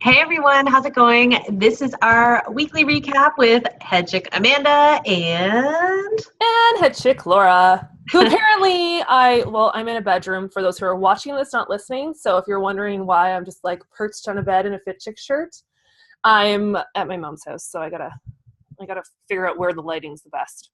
Hey everyone, how's it going? This is our weekly recap with head chick Amanda And head chick Laura, who apparently I'm in a bedroom for those who are watching this, not listening. So if you're wondering why I'm just like perched on a bed in a fit chick shirt, I'm at my mom's house. So I gotta figure out where the lighting's the best.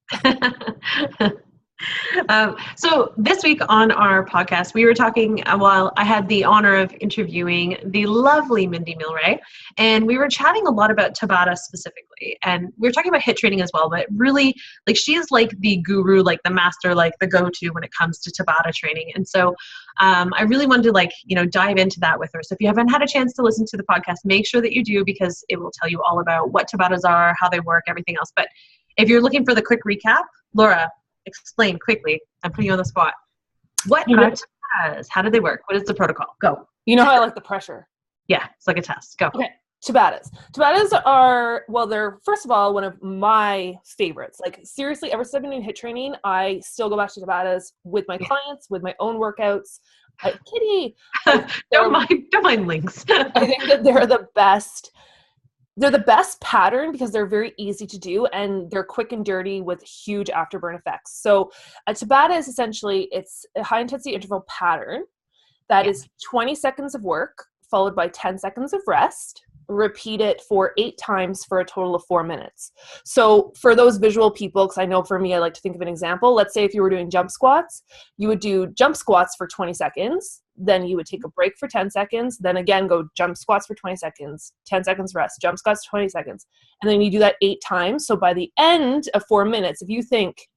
So this week on our podcast, we were talking, while I had the honor of interviewing the lovely Mindy Milray, and we were chatting a lot about Tabata specifically, and we were talking about HIIT training as well, but really, like, she is like the guru, like the master, like the go-to when it comes to Tabata training. And so I really wanted to dive into that with her. So if you haven't had a chance to listen to the podcast, make sure that you do, because it will tell you all about what Tabatas are, how they work, everything else. But if you're looking for the quick recap, Laura, explain quickly. I'm putting you on the spot. What are Tabatas? How do they work? What is the protocol? Go. You know how I like the pressure. Yeah, it's like a test. Go. Okay. Tabatas. Tabatas are, they're, first of all, one of my favorites. Like, seriously, ever since I've been doing HIIT training, I still go back to Tabatas with my clients, with my own workouts. Kitty! Don't mind links. I think that they're the best. They're the best pattern because they're very easy to do and they're quick and dirty with huge afterburn effects. So a Tabata is essentially, it's a high intensity interval pattern that is 20 seconds of work followed by 10 seconds of rest. Repeat it for 8 times for a total of 4 minutes. So for those visual people, because I know for me, I like to think of an example. Let's say if you were doing jump squats, you would do jump squats for 20 seconds. Then you would take a break for 10 seconds. Then again, go jump squats for 20 seconds, 10 seconds rest, jump squats 20 seconds. And then you do that 8 times. So by the end of 4 minutes, if you think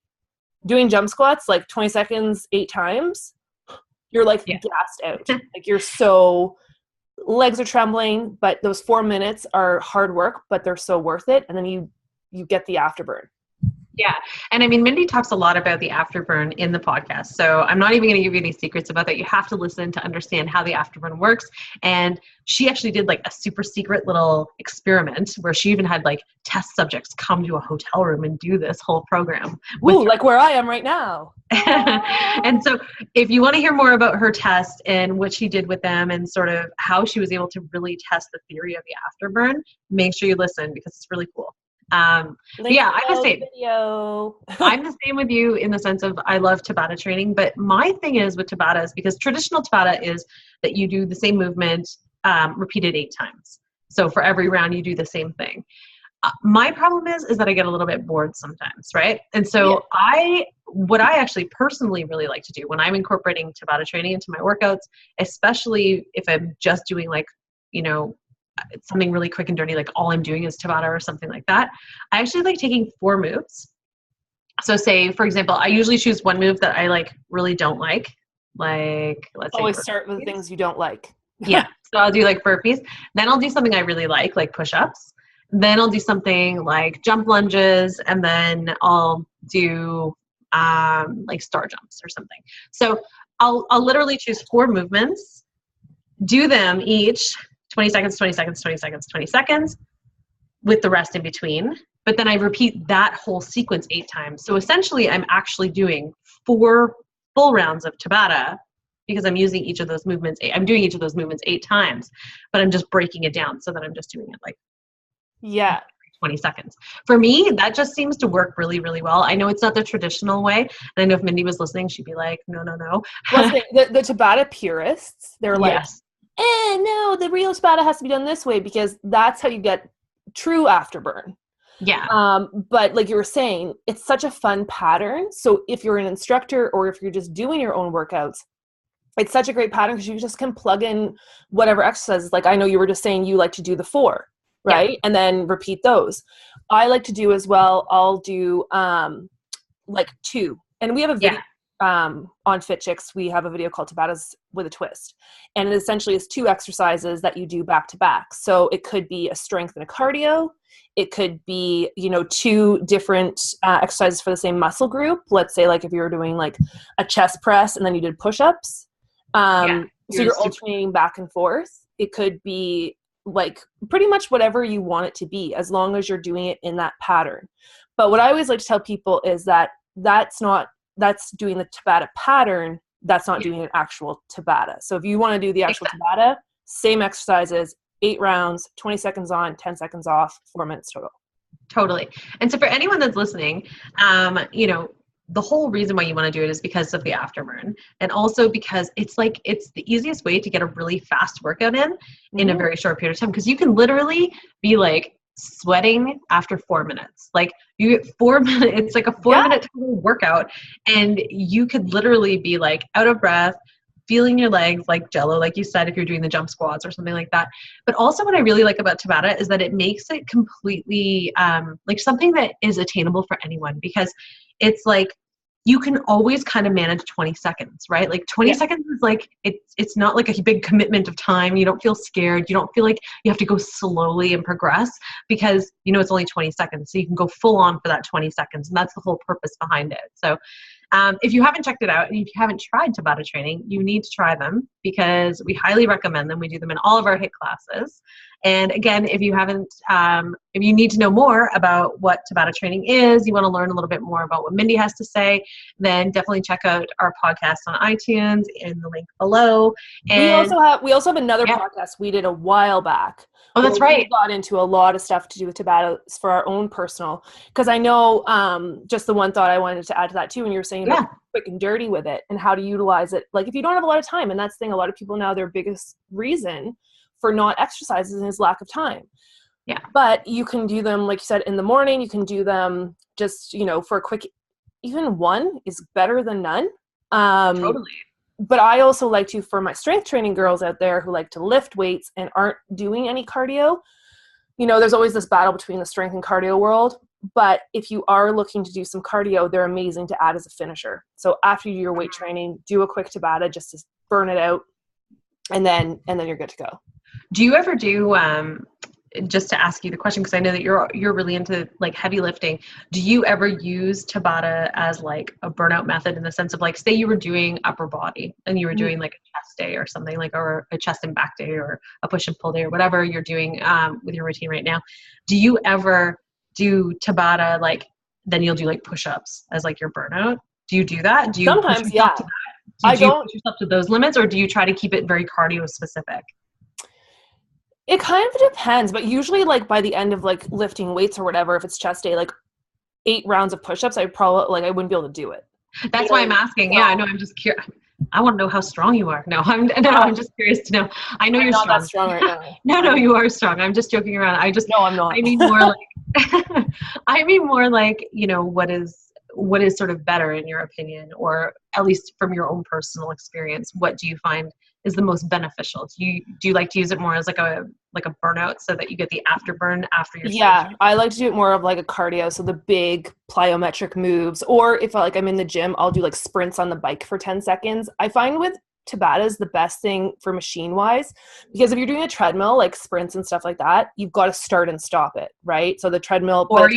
doing jump squats, like 20 seconds, 8 times, you're like gassed out. Like you're so... legs are trembling, but those 4 minutes are hard work, but they're so worth it. And then you get the afterburn. Yeah. And I mean, Mindy talks a lot about the afterburn in the podcast. So I'm not even going to give you any secrets about that. You have to listen to understand how the afterburn works. And she actually did like a super secret little experiment where she even had like test subjects come to a hotel room and do this whole program. Ooh, like where I am right now. And so if you want to hear more about her test and what she did with them and sort of how she was able to really test the theory of the afterburn, make sure you listen because it's really cool. I'm the same. I'm the same with you in the sense of I love Tabata training, but my thing is with Tabata is because traditional Tabata is that you do the same movement repeated 8 times. So for every round you do the same thing. My problem is that I get a little bit bored sometimes, right? And so what I actually personally really like to do when I'm incorporating Tabata training into my workouts, especially if I'm just doing it's something really quick and dirty, like all I'm doing is Tabata or something like that. I actually like taking 4 moves. So say, for example, I usually choose one move that I really don't like. Like, let's say always start with things you don't like. Yeah. So I'll do like burpees. Then I'll do something I really like push-ups. Then I'll do something like jump lunges. And then I'll do like star jumps or something. So I'll literally choose 4 movements, do them each 20 seconds, 20 seconds, 20 seconds, 20 seconds with the rest in between. But then I repeat that whole sequence 8 times. So essentially I'm actually doing 4 full rounds of Tabata because I'm using each of those movements. I'm doing each of those movements 8 times, but I'm just breaking it down so that I'm just doing it 20 seconds. For me, that just seems to work really, really well. I know it's not the traditional way. And I know if Mindy was listening, she'd be like, no. Well, the Tabata purists, they're like, no, the real Tabata has to be done this way because that's how you get true afterburn. Yeah. But like you were saying, it's such a fun pattern. So if you're an instructor or if you're just doing your own workouts, it's such a great pattern because you just can plug in whatever exercises. Like I know you were just saying you like to do the 4, right? Yeah. And then repeat those. I like to do as well. I'll do 2. And we have a video on Fit Chicks. We have a video called Tabatas with a Twist. And it essentially is 2 exercises that you do back to back. So it could be a strength and a cardio. It could be, 2 different exercises for the same muscle group. Let's say like if you were doing like a chest press and then you did push-ups. So you're alternating back and forth. It could be like pretty much whatever you want it to be as long as you're doing it in that pattern. But what I always like to tell people is that that's doing the Tabata pattern. That's not doing an actual Tabata. So if you want to do the actual Tabata, same exercises, 8 rounds, 20 seconds on, 10 seconds off, 4 minutes total. Totally. And so for anyone that's listening, the whole reason why you want to do it is because of the afterburn, and also because it's the easiest way to get a really fast workout in a very short period of time, because you can literally be like sweating after 4 minutes. Like you get 4 minutes, it's like a 4-minute workout, and you could literally be like out of breath, feeling your legs like jello, like you said, if you're doing the jump squats or something like that. But also what I really like about Tabata is that it makes it completely like something that is attainable for anyone, because it's like you can always kind of manage 20 seconds, right? Like 20 seconds is like, it's not like a big commitment of time. You don't feel scared. You don't feel like you have to go slowly and progress, because it's only 20 seconds. So you can go full on for that 20 seconds. And that's the whole purpose behind it. So if you haven't checked it out, and if you haven't tried Tabata training, you need to try them, because we highly recommend them. We do them in all of our HIIT classes. And again, if you need to know more about what Tabata training is, you want to learn a little bit more about what Mindy has to say, then definitely check out our podcast on iTunes in the link below. And we also have another podcast we did a while back. Oh, that's right. We got into a lot of stuff to do with Tabatas for our own personal, because I know just the one thought I wanted to add to that too, when you were saying about quick and dirty with it and how to utilize it. Like if you don't have a lot of time, and that's the thing, a lot of people now, their biggest reason for not exercising is lack of time. Yeah. But you can do them, like you said, in the morning. You can do them just, for a quick, even one is better than none. Totally. But I also like to, for my strength training girls out there who like to lift weights and aren't doing any cardio, there's always this battle between the strength and cardio world. But if you are looking to do some cardio, they're amazing to add as a finisher. So after you do your weight training, do a quick Tabata just to burn it out, and then you're good to go. Do you ever do, just to ask you the question, because I know that you're really into like heavy lifting, do you ever use Tabata as like a burnout method, in the sense of like, say you were doing upper body and you were doing like a chest day or something, like, or a chest and back day or a push and pull day or whatever you're doing with your routine right now, do you ever do Tabata, like then you'll do like push-ups as like your burnout? Do you do that? Do you sometimes push yourself to that? Do you push yourself to those limits, or do you try to keep it very cardio specific? It kind of depends, but usually like by the end of like lifting weights or whatever, if it's chest day, like 8 rounds of push-ups, I wouldn't be able to do it. That's why I'm asking. Yeah, I know. I'm just curious. I want to know how strong you are. No, I'm just curious to know. I know you're not strong. That strong right now. No, you are strong. I'm just joking around. No, I'm not. I mean more like, what is sort of better in your opinion, or at least from your own personal experience, what do you find is the most beneficial? Do you like to use it more as like a burnout, so that you get the afterburn after your surgery? I like to do it more of like a cardio, so the big plyometric moves, or if I'm in the gym, I'll do like sprints on the bike for 10 seconds. I find with Tabatas the best thing for machine wise, because if you're doing a treadmill, like sprints and stuff like that, you've got to start and stop it, right? So the treadmill, or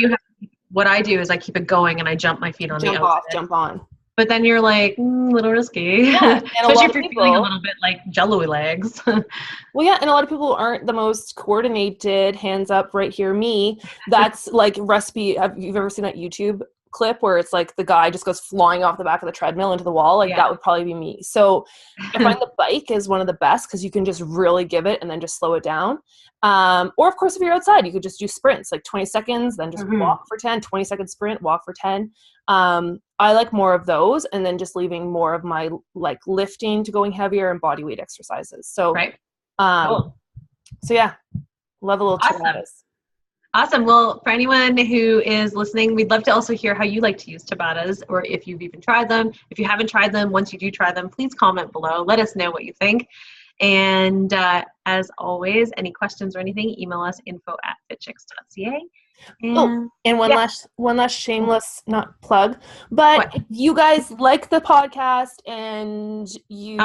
what I do is I keep it going and I jump my feet on the outside. Jump on. But then you're like, a little risky. Yeah, especially if you're feeling a little bit like jello-y legs. Well, yeah, and a lot of people aren't the most coordinated. Hands up right here, me. That's like recipe. Have you ever seen that YouTube clip where it's like the guy just goes flying off the back of the treadmill into the wall? Like that would probably be me. So I find the bike is one of the best, because you can just really give it and then just slow it down. Or of course, if you're outside, you could just do sprints, like 20 seconds, then just walk for 10, 20-second sprint, walk for 10. I like more of those, and then just leaving more of my like lifting to going heavier and body weight exercises. So, cool. So yeah, love a little Tabatas. Awesome. Well, for anyone who is listening, we'd love to also hear how you like to use Tabatas, or if you've even tried them. If you haven't tried them, once you do try them, please comment below. Let us know what you think. And as always, any questions or anything, email us info@fitchicks.ca. And one last shameless, not plug, but if you guys like the podcast and you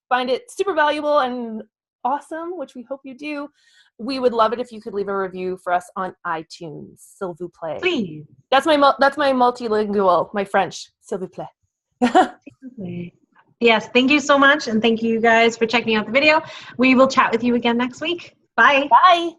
find it super valuable and awesome, which we hope you do, we would love it if you could leave a review for us on iTunes. S'il vous plaît. Please. That's my multilingual, my French. S'il vous plaît. Yes, thank you so much, and thank you guys for checking out the video. We will chat with you again next week. Bye. Bye.